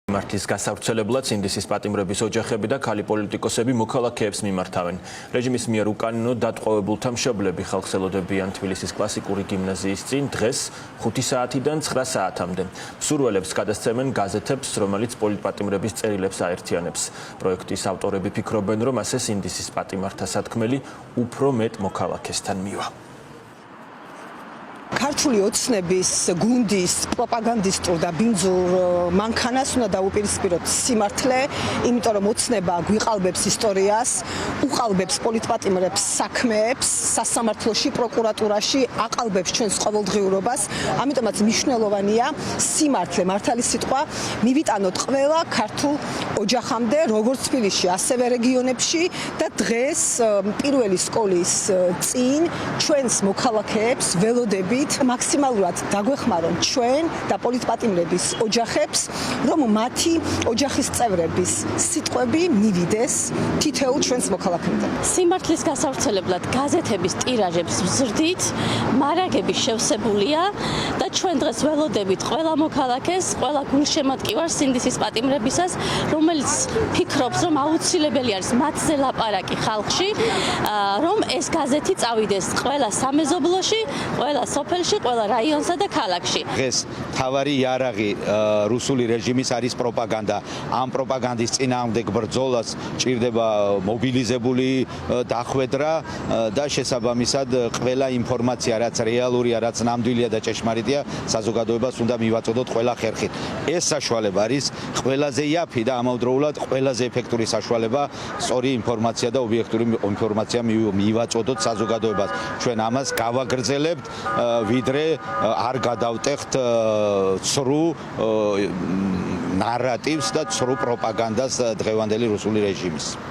მართლის გასავრცელებლად ინდისის პატიმრების ოჯახები და ქალი პოლიტიკოსები მოქალაქეებს მიმართავენ. რეჟიმის მიერ უკანონო დატყვევებულთა მშობლები ხალხს ელოდებიან თბილისის კლასიკური გიმნაზიის წინ დღეს 5 საათიდან 9 საათამდე. მსურველებს გადასცემენ გაზეთებს, რომელიც პოლიტპატიმრების წერილებს აერთიანებს. პროექტის ავტორები ფიქრობენ, რომ ასე ინდისის პატიმართა სათქმელი უფრო მეტ მოქალაქესთან მივა. ქართული ოცნების გუნდის პროპაგანდისტურ და ბინძურ მანქანას უნდა დაუპირისპიროთ სიმართლე, იმიტომ რომ ოცნება გვიყალბებს ისტორიას, უყალბებს პოლიტპატიმრებს საქმეებს, სასამართლოში, პროკურატურაში, აყალბებს ჩვენს ყოველდღიურობას, ამიტომაც მნიშვნელოვანია სიმართლე, მართალი სიტყვა მივიტანოთ ყველა ქართულ ოჯახამდე, როგორც თბილისში, ასევე რეგიონებში და დღეს პირველი სკოლის წინ ჩვენს მოქალაქეებს ველოდებით მაქსიმალურად დაგვეხმარონ ჩვენ და პოლიტპატიმრების ოჯახებს, რომ მათი ოჯახის წევრების სიტყვები მივიდეს თითოეულ ჩვენს მოქალაქემდე. სიმართლის გასავრცელებლად გაზეთების ტირაჟებს ვზრდით, მარაგები შევსებულია და ჩვენ დღეს ველოდებით ყველა მოქალაქეს, ყველა გულშემატკივარს ინდისის პატიმრებისას, რომელიც ფიქრობს, რომ აუცილებელი არის მათზე ლაპარაკი ხალხში, რომ ეს გაზეთი წავიდეს ყველა სამეზობლოში, ყველა სოფელში, ყველა რაიონსა და ქალაქში. დღეს თავარი იარაღი რუსული რეჟიმის არის პროპაგანდა. ამ პროპაგანდის წინააღმდეგ ბრძოლას ჭირდება მობილიზებული დახვედრა და შესაბამისად ყველა ინფორმაცია, რაც რეალურია, რაც ნამდვილია და ჭეშმარიტია, საზოგადოებას უნდა მივაწოდოთ ყველა ხერხით. ეს საშუალება არის ყველაზე იაფი და ამავდროულად ყველაზე ეფექტური საშუალება სწორი ინფორმაცია და ობიექტური ინფორმაცია მივაწოდოთ საზოგადოებას. ჩვენ ამას გავაგრძელებთ, ვიდრე არ გადავტეხთ ცრუ ნარატივს და ცრუ პროპაგანდას დღევანდელი რუსული რეჟიმის.